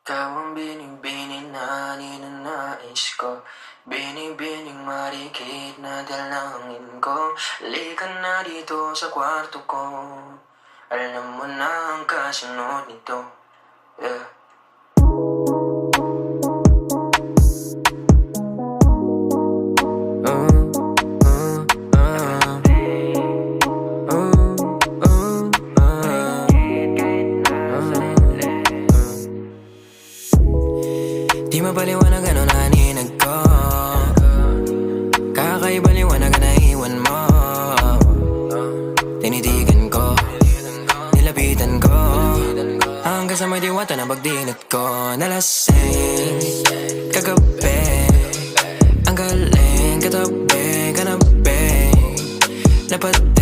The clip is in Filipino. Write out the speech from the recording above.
Ikaw ang binibining na ninanais ko. Binibining marikit na dalangin ko. Halika na dito sa kwarto ko. Alam mo na ang kasunod nito. Yeah. Di mapaliwanag ano naninag ko. Kakaiba liwanag na naiwan mo. Tinitigan ko, nilapitan ko, hanggang sa may diwata na pagdilat ko. Nalasing kagabi, ang galing katabi, kanabi, lapad